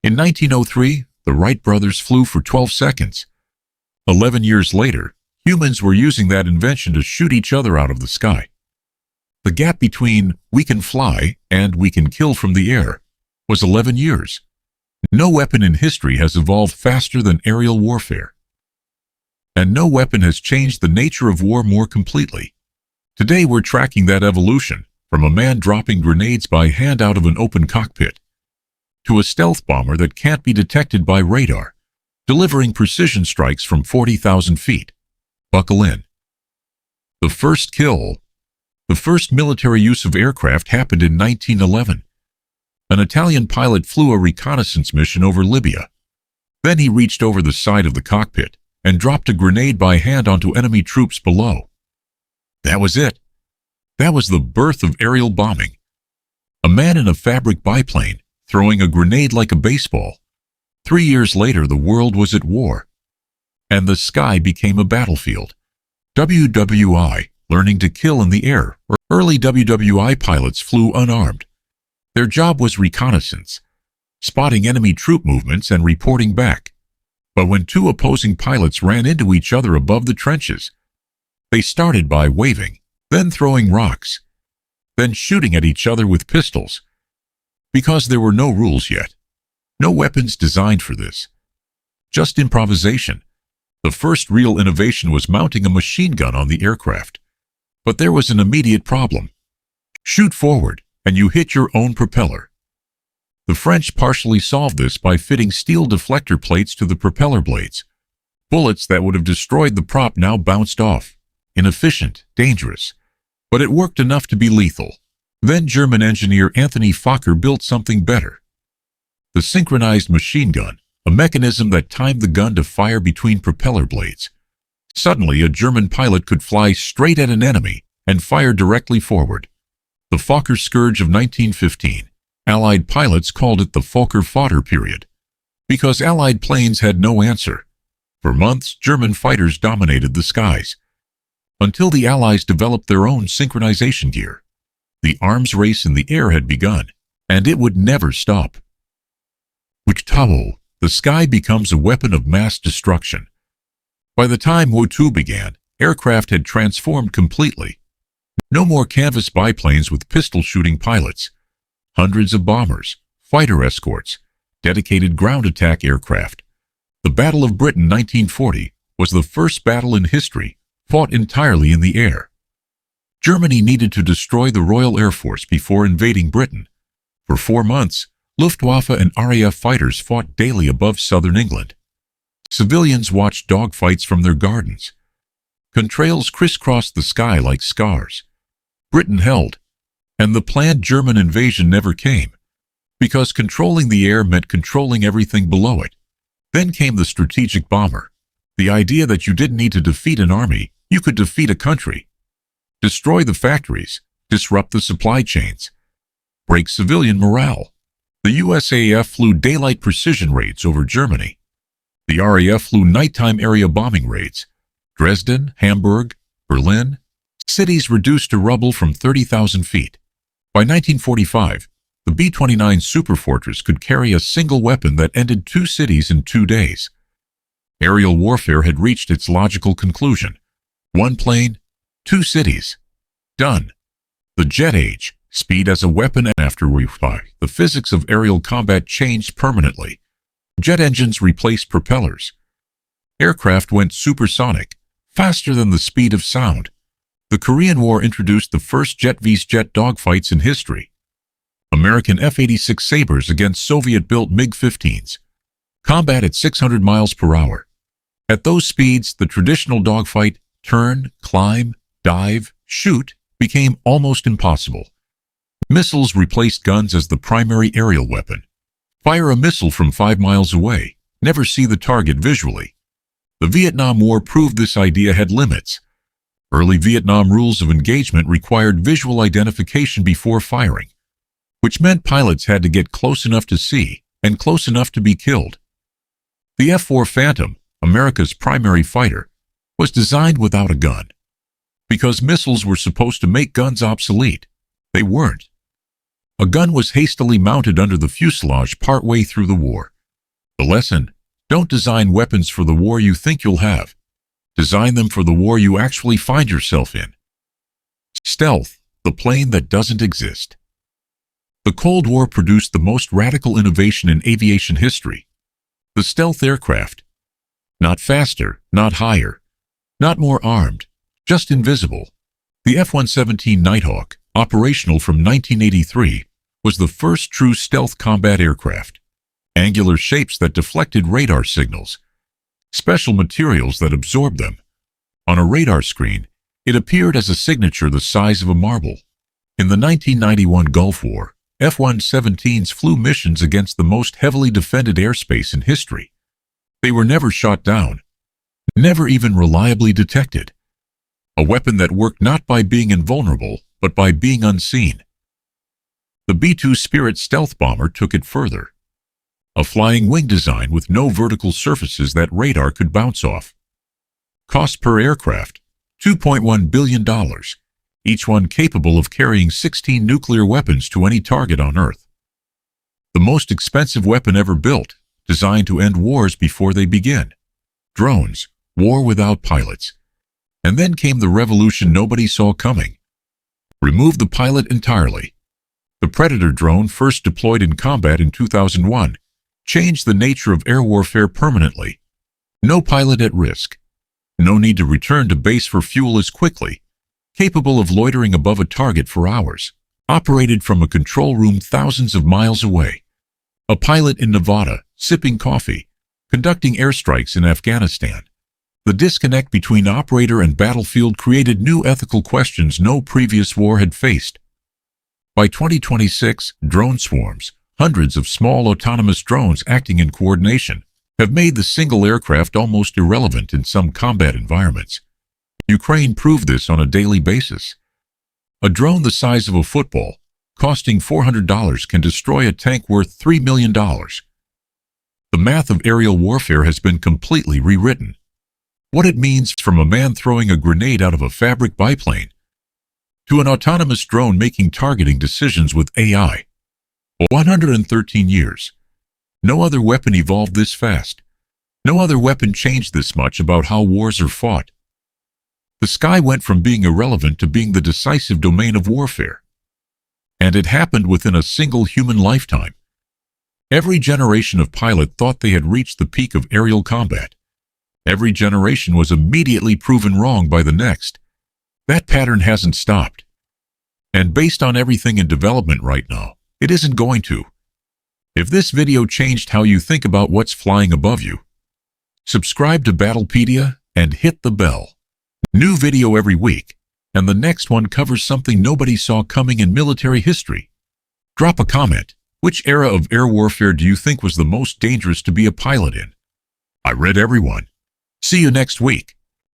In 1903, the Wright brothers flew for 12 seconds. 11 years later, humans were using that invention to shoot each other out of the sky. The gap between "we can fly" and "we can kill from the air" was 11 years. No weapon in history has evolved faster than aerial warfare. And no weapon has changed the nature of war more completely. Today we're tracking that evolution, from a man dropping grenades by hand out of an open cockpit, to a stealth bomber that can't be detected by radar, delivering precision strikes from 40,000 feet. Buckle in. The first kill. The first military use of aircraft happened in 1911. An Italian pilot flew a reconnaissance mission over Libya. Then he reached over the side of the cockpit and dropped a grenade by hand onto enemy troops below. That was it. That was the birth of aerial bombing. A man in a fabric biplane throwing a grenade like a baseball. 3 years later, the world was at war, and the sky became a battlefield. WWI, learning to kill in the air. Early WWI pilots flew unarmed. Their job was reconnaissance, spotting enemy troop movements and reporting back. But when two opposing pilots ran into each other above the trenches, they started by waving, then throwing rocks, then shooting at each other with pistols. Because there were no rules yet, no weapons designed for this, just improvisation. The first real innovation was mounting a machine gun on the aircraft. But there was an immediate problem. Shoot forward, and you hit your own propeller. The French partially solved this by fitting steel deflector plates to the propeller blades. Bullets that would have destroyed the prop now bounced off. Inefficient, dangerous, but it worked enough to be lethal. Then German engineer Anthony Fokker built something better. The synchronized machine gun, a mechanism that timed the gun to fire between propeller blades. Suddenly, a German pilot could fly straight at an enemy and fire directly forward. The Fokker scourge of 1915. Allied pilots called it the Fokker fodder period, because Allied planes had no answer. For months, German fighters dominated the skies, until the Allies developed their own synchronization gear. The arms race in the air had begun, and it would never stop. The sky becomes a weapon of mass destruction. By the time World War II began, aircraft had transformed completely. No more canvas biplanes with pistol-shooting pilots. Hundreds of bombers, fighter escorts, dedicated ground attack aircraft. The Battle of Britain 1940 was the first battle in history fought entirely in the air. Germany needed to destroy the Royal Air Force before invading Britain. For 4 months, Luftwaffe and RAF fighters fought daily above southern England. Civilians watched dogfights from their gardens. Contrails crisscrossed the sky like scars. Britain held, and the planned German invasion never came, because controlling the air meant controlling everything below it. Then came the strategic bomber, the idea that you didn't need to defeat an army, you could defeat a country. Destroy the factories, disrupt the supply chains, break civilian morale. The USAF flew daylight precision raids over Germany. The RAF flew nighttime area bombing raids. Dresden, Hamburg, Berlin, cities reduced to rubble from 30,000 feet. By 1945, the B-29 Superfortress could carry a single weapon that ended 2 cities in 2 days. Aerial warfare had reached its logical conclusion. 1 plane, 2 cities. Done. The jet age, speed as a weapon, and after we fly, the physics of aerial combat changed permanently. Jet engines replaced propellers. Aircraft went supersonic, faster than the speed of sound. The Korean War introduced the first jet vs. jet dogfights in history. American F-86 Sabres against Soviet-built MiG-15s. Combat at 600 miles per hour. At those speeds, the traditional dogfight, turn, climb, dive, shoot, became almost impossible. Missiles replaced guns as the primary aerial weapon. Fire a missile from 5 miles away, never see the target visually. The Vietnam War proved this idea had limits. Early Vietnam rules of engagement required visual identification before firing, which meant pilots had to get close enough to see and close enough to be killed. The F-4 Phantom, America's primary fighter, was designed without a gun. Because missiles were supposed to make guns obsolete, they weren't. A gun was hastily mounted under the fuselage partway through the war. The lesson: don't design weapons for the war you think you'll have. Design them for the war you actually find yourself in. Stealth, the plane that doesn't exist. The Cold War produced the most radical innovation in aviation history: the stealth aircraft. Not faster, not higher, not more armed, just invisible. The F-117 Nighthawk, operational from 1983, was the first true stealth combat aircraft. Angular shapes that deflected radar signals, special materials that absorbed them. On a radar screen, it appeared as a signature the size of a marble. In the 1991 Gulf War, F-117s flew missions against the most heavily defended airspace in history. They were never shot down, never even reliably detected. A weapon that worked not by being invulnerable, but by being unseen. The B-2 Spirit stealth bomber took it further. A flying wing design with no vertical surfaces that radar could bounce off. Cost per aircraft: $2.1 billion, each one capable of carrying 16 nuclear weapons to any target on Earth. The most expensive weapon ever built, designed to end wars before they begin. Drones, war without pilots. And then came the revolution nobody saw coming. Remove the pilot entirely. The Predator drone, first deployed in combat in 2001, changed the nature of air warfare permanently. No pilot at risk. No need to return to base for fuel as quickly. Capable of loitering above a target for hours. Operated from a control room thousands of miles away. A pilot in Nevada, sipping coffee, conducting airstrikes in Afghanistan. The disconnect between operator and battlefield created new ethical questions no previous war had faced. By 2026, drone swarms, hundreds of small autonomous drones acting in coordination, have made the single aircraft almost irrelevant in some combat environments. Ukraine proved this on a daily basis. A drone the size of a football, costing $400, can destroy a tank worth $3 million. The math of aerial warfare has been completely rewritten. What it means from a man throwing a grenade out of a fabric biplane to an autonomous drone making targeting decisions with AI. 113 years. No other weapon evolved this fast. No other weapon changed this much about how wars are fought. The sky went from being irrelevant to being the decisive domain of warfare. And it happened within a single human lifetime. Every generation of pilot thought they had reached the peak of aerial combat. Every generation was immediately proven wrong by the next. That pattern hasn't stopped. And based on everything in development right now, it isn't going to. If this video changed how you think about what's flying above you, subscribe to Battlepedia and hit the bell. New video every week, and the next one covers something nobody saw coming in military history. Drop a comment. Which era of air warfare do you think was the most dangerous to be a pilot in? I read everyone. See you next week.